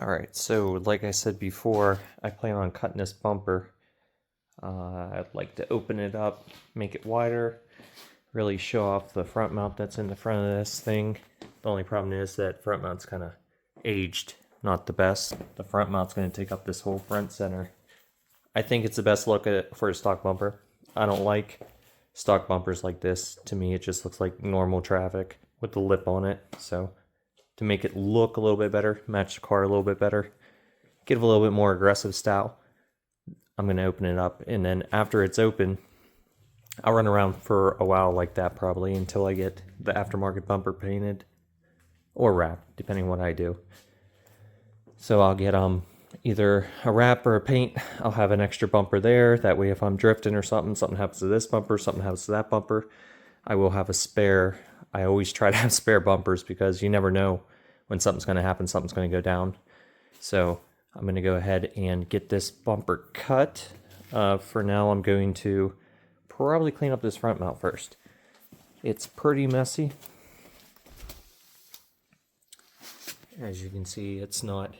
Alright, so like I said before, I plan on cutting this bumper. I'd like to open it up, make it wider, really show off the front mount that's in the front of this thing. The only problem is that front mount's kind of aged, not the best. The front mount's going to take up this whole front center. I think it's the best look at it for a stock bumper. I don't like stock bumpers like this. To me, it just looks like normal traffic with the lip on it. So to make it look a little bit better, match the car a little bit better, give a little bit more aggressive style, I'm going to open it up. And then after it's open, I'll run around for a while like that probably until I get the aftermarket bumper painted or wrapped, depending on what I do. So I'll get either a wrap or a paint. I'll have an extra bumper there. That way if I'm drifting or something happens to this bumper, something happens to that bumper, I will have a spare. I always try to have spare bumpers because you never know when something's going to happen, something's going to go down. So I'm going to go ahead and get this bumper cut. For now, I'm going to probably clean up this front mount first. It's pretty messy. As you can see, it's not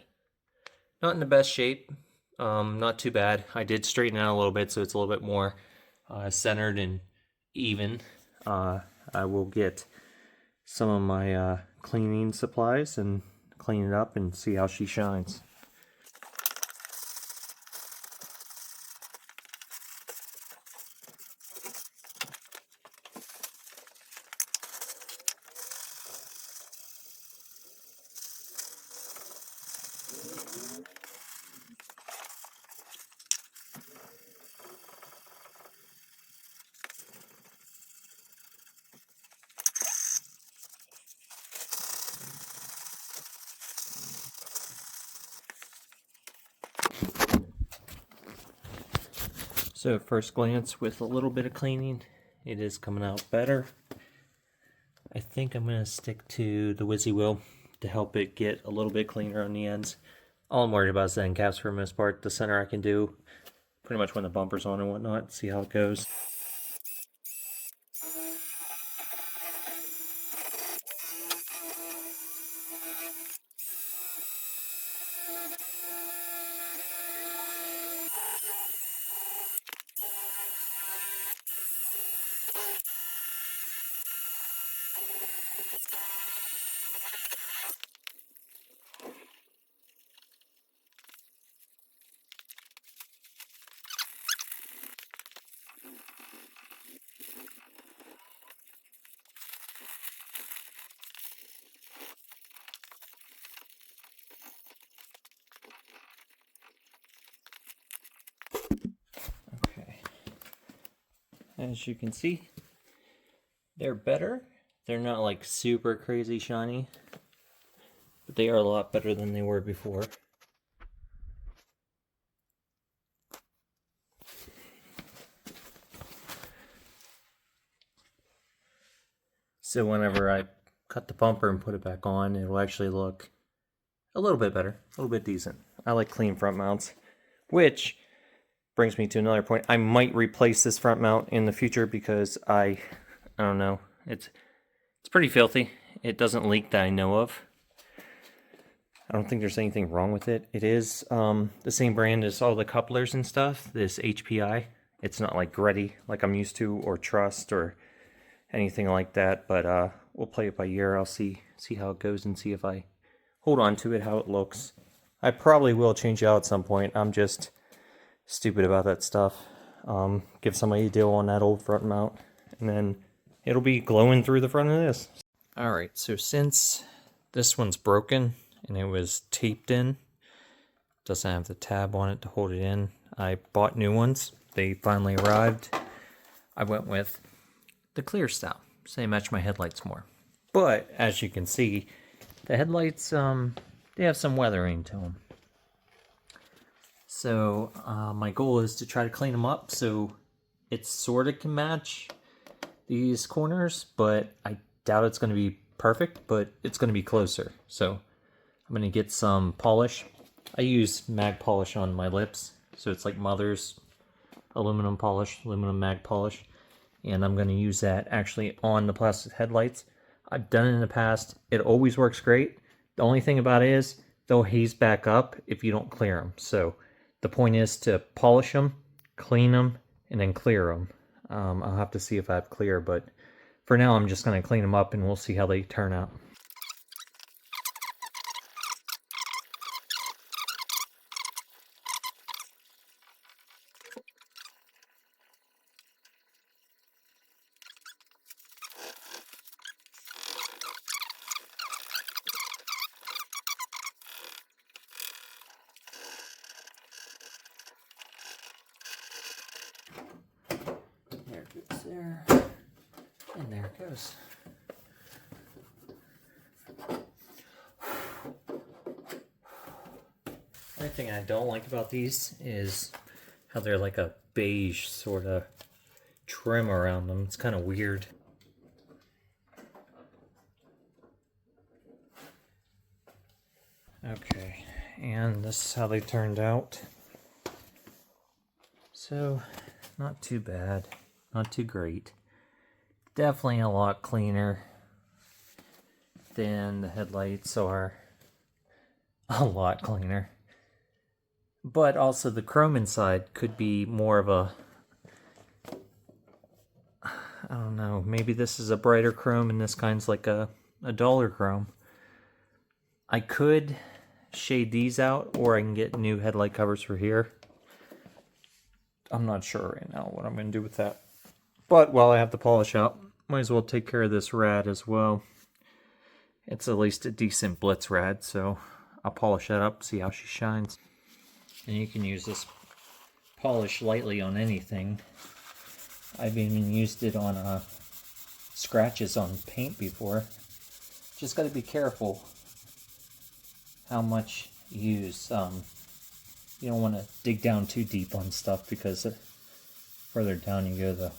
in the best shape. Not too bad. I did straighten it out a little bit so it's a little bit more centered and even. I will get some of my cleaning supplies and clean it up and see how she shines. So at first glance, with a little bit of cleaning, it is coming out better. I think I'm going to stick to the Wizzy Wheel to help it get a little bit cleaner on the ends. All I'm worried about is the end caps for the most part. The center I can do pretty much when the bumper's on and whatnot, see how it goes. As you can see, they're better. They're not like super crazy shiny, but they are a lot better than they were before. So whenever I cut the bumper and put it back on, it will actually look a little bit better, a little bit decent. I like clean front mounts, which brings me to another point. I might replace this front mount in the future because I don't know. It's pretty filthy. It doesn't leak that I know of. I don't think there's anything wrong with it. It is the same brand as all the couplers and stuff, this HPI. It's not like Gretty like I'm used to, or Trust, or anything like that, but we'll play it by ear. I'll see how it goes and see if I hold on to it, how it looks. I probably will change it out at some point. I'm just stupid about that stuff. Give somebody a deal on that old front mount, and then it'll be glowing through the front of this. Alright, so since this one's broken and it was taped in, doesn't have the tab on it to hold it in, I bought new ones. They finally arrived. I went with the clear style, so they match my headlights more. But as you can see, the headlights, they have some weathering to them. So my goal is to try to clean them up so it sort of can match these corners, but I doubt it's going to be perfect, but it's going to be closer. So I'm going to get some polish. I use mag polish on my lips, so it's like Mother's aluminum polish, aluminum mag polish, and I'm going to use that actually on the plastic headlights. I've done it in the past. It always works great. The only thing about it is they'll haze back up if you don't clear them. So the point is to polish them, clean them, and then clear them. I'll have to see if I have clear, but for now I'm just going to clean them up and we'll see how they turn out. There it goes there, and there it goes. The only thing I don't like about these is how they're like a beige sort of trim around them. It's kind of weird. Okay, and this is how they turned out. So, not too bad, not too great. Definitely a lot cleaner than the headlights are. A lot cleaner. But also the chrome inside could be more of a, I don't know, maybe this is a brighter chrome and this kind's like a duller chrome. I could shade these out, or I can get new headlight covers for here. I'm not sure right now what I'm going to do with that. But while I have the polish out, might as well take care of this rad as well. It's at least a decent blitz rad, so I'll polish that up, see how she shines. And you can use this polish lightly on anything. I've even used it on scratches on paint before. Just got to be careful how much you use. You don't want to dig down too deep on stuff, because the further down you go, the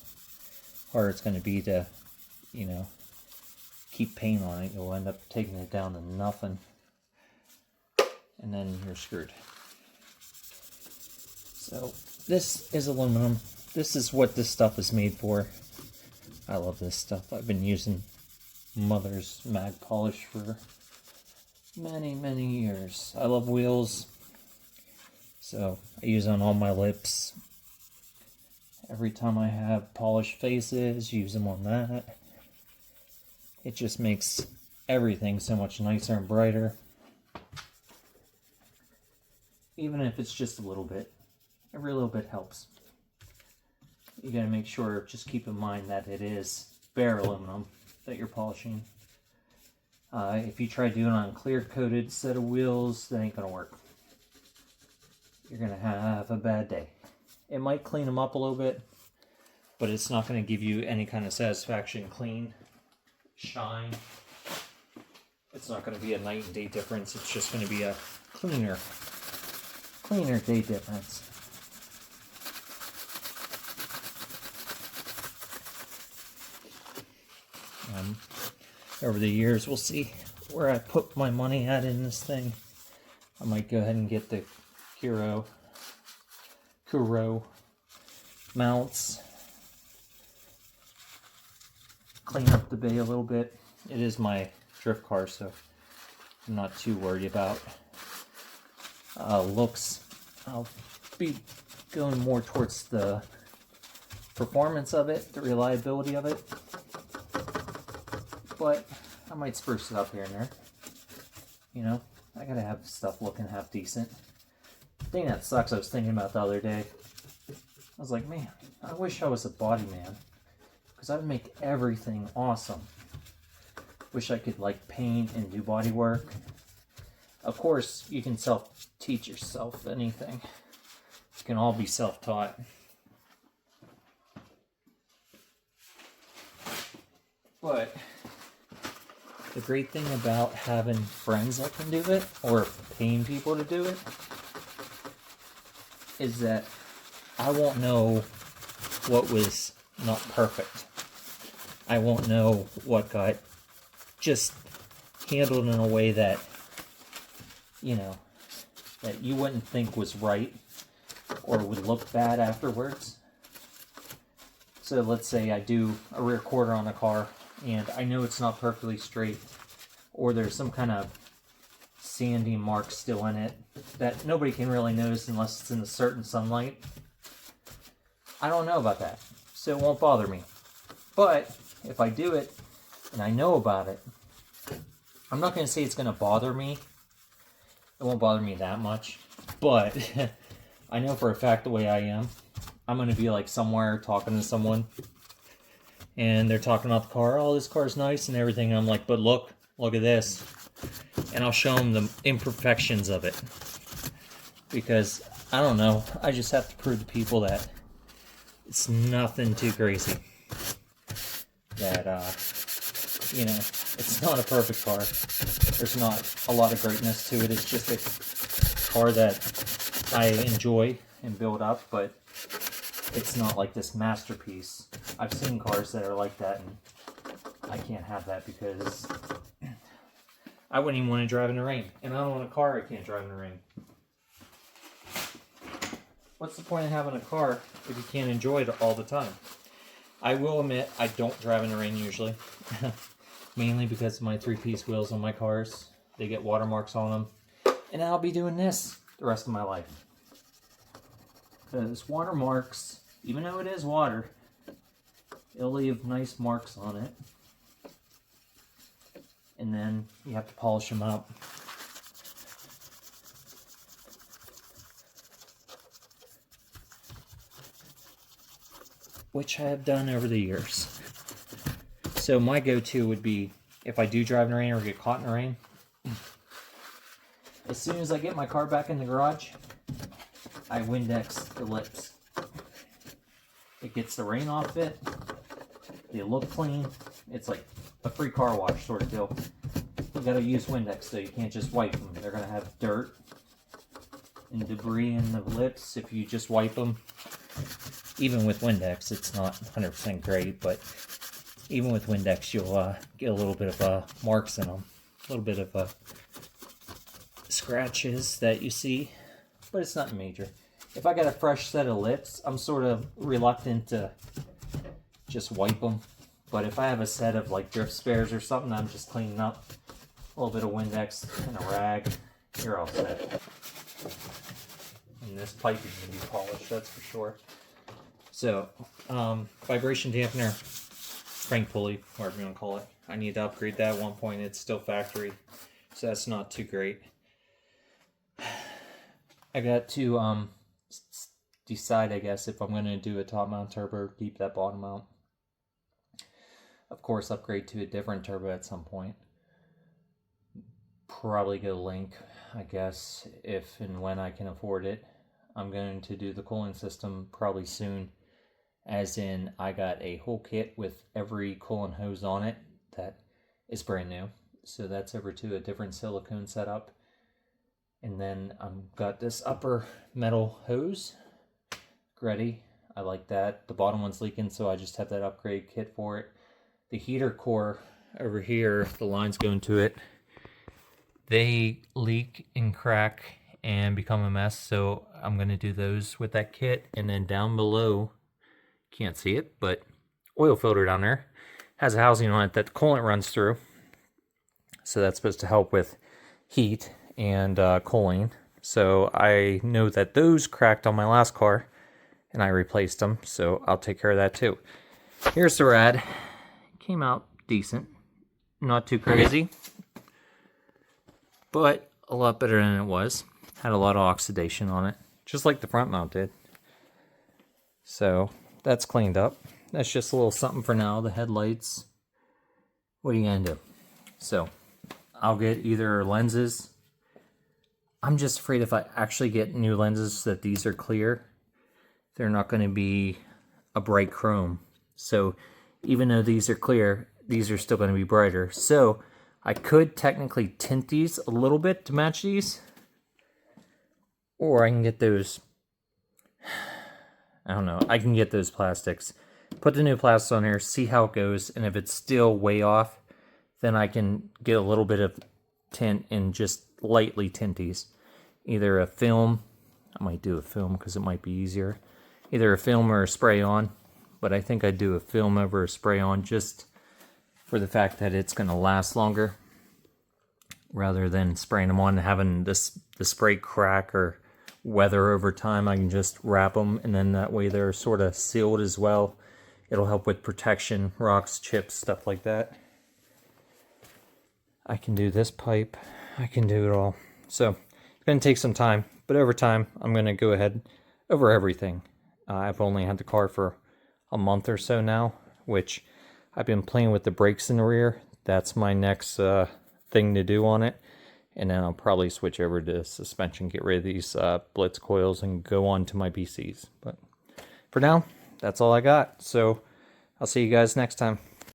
harder it's going to be to, you know, keep paint on it. You'll end up taking it down to nothing, and then you're screwed. So this is aluminum. This is what this stuff is made for. I love this stuff. I've been using Mother's mag polish for many years. I love wheels, so I use it on all my lips. Every time I have polished faces, use them on that. It just makes everything so much nicer and brighter. Even if it's just a little bit. Every little bit helps. You gotta make sure, just keep in mind that it is bare aluminum that you're polishing. If you try doing it on a clear coated set of wheels, that ain't gonna work. You're gonna have a bad day. It might clean them up a little bit, but it's not gonna give you any kind of satisfaction, clean, shine. It's not gonna be a night and day difference. It's just gonna be a cleaner day difference. Over the years, we'll see where I put my money at in this thing. I might go ahead and get the Kuro mounts. Clean up the bay a little bit. It is my drift car, so I'm not too worried about looks. I'll be going more towards the performance of it, the reliability of it. But I might spruce it up here and there. You know, I gotta have stuff looking half decent. The thing that sucks, I was thinking about the other day. I was like, man, I wish I was a body man, because I would make everything awesome. Wish I could like paint and do body work. Of course, you can self-teach yourself anything. You can all be self-taught. But the great thing about having friends that can do it, or paying people to do it, is that I won't know what was not perfect. I won't know what got just handled in a way that, you know, that you wouldn't think was right or would look bad afterwards. So let's say I do a rear quarter on a car and I know it's not perfectly straight, or there's some kind of sandy marks still in it that nobody can really notice unless it's in a certain sunlight. I don't know about that, so it won't bother me. But if I do it and I know about it, I'm not going to say it's going to bother me. It won't bother me that much, but I know for a fact the way I am, I'm going to be like somewhere talking to someone and they're talking about the car. Oh, this car's nice and everything. And I'm like, but look at this. And I'll show them the imperfections of it. Because, I don't know, I just have to prove to people that it's nothing too crazy. That, you know, it's not a perfect car. There's not a lot of greatness to it. It's just a car that I enjoy and build up, but it's not like this masterpiece. I've seen cars that are like that, and I can't have that because I wouldn't even want to drive in the rain. And I don't want a car I can't drive in the rain. What's the point of having a car if you can't enjoy it all the time? I will admit, I don't drive in the rain usually. Mainly because of my 3-piece wheels on my cars. They get watermarks on them. And I'll be doing this the rest of my life. Those watermarks, even though it is water, it'll leave nice marks on it. And then you have to polish them up. Which I have done over the years. So my go-to would be, if I do drive in the rain or get caught in the rain, as soon as I get my car back in the garage, I Windex the lips. It gets the rain off it, they look clean, it's like a free car wash sort of deal. You gotta use Windex though, you can't just wipe them. They're gonna have dirt and debris in the lips if you just wipe them. Even with Windex, it's not 100% great, but even with Windex, you'll get a little bit of marks in them. A little bit of scratches that you see, but it's not major. If I got a fresh set of lips, I'm sort of reluctant to just wipe them. But if I have a set of like drift spares or something, I'm just cleaning up. A little bit of Windex and a rag, you're all set. And this pipe is going to be polished, that's for sure. So, vibration dampener, crank pulley, whatever you want to call it. I need to upgrade that at one point. It's still factory, so that's not too great. I got to decide, I guess, if I'm going to do a top mount turbo or keep that bottom mount. Of course, upgrade to a different turbo at some point. Probably get a link, I guess, if and when I can afford it. I'm going to do the cooling system probably soon. As in, I got a whole kit with every coolant hose on it that is brand new. So that's over to a different silicone setup. And then I've got this upper metal hose ready. I like that. The bottom one's leaking, so I just have that upgrade kit for it. The heater core over here, the lines going to it, they leak and crack and become a mess. So I'm going to do those with that kit. And then down below, can't see it, but oil filter down there has a housing on it that the coolant runs through. So that's supposed to help with heat and cooling. So I know that those cracked on my last car and I replaced them. So I'll take care of that too. Here's the rad. Came out decent. Not too crazy, but a lot better than it was. Had a lot of oxidation on it, just like the front mount did. So that's cleaned up. That's just a little something for now. The headlights, what are you gonna do? So I'll get either lenses. I'm just afraid if I actually get new lenses that these are clear, they're not going to be a bright chrome. So even though these are clear, these are still going to be brighter. So I could technically tint these a little bit to match these, or I can get those, I don't know, I can get those plastics, put the new plastics on there, see how it goes, and if it's still way off, then I can get a little bit of tint and just lightly tint these. Either a film, I might do a film because it might be easier, either a film or a spray on, but I think I'd do a film over a spray on just for the fact that it's going to last longer. rather than spraying them on and having the spray crack or weather over time. I can just wrap them, and then that way they're sort of sealed as well. It'll help with protection, rocks, chips, stuff like that. I can do this pipe. I can do it all. So it's going to take some time, but over time I'm going to go ahead over everything. I've only had the car for a month or so now, which I've been playing with the brakes in the rear. That's my next thing to do on it. And then I'll probably switch over to suspension, get rid of these blitz coils, and go on to my BCs. But for now, that's all I got. So I'll see you guys next time.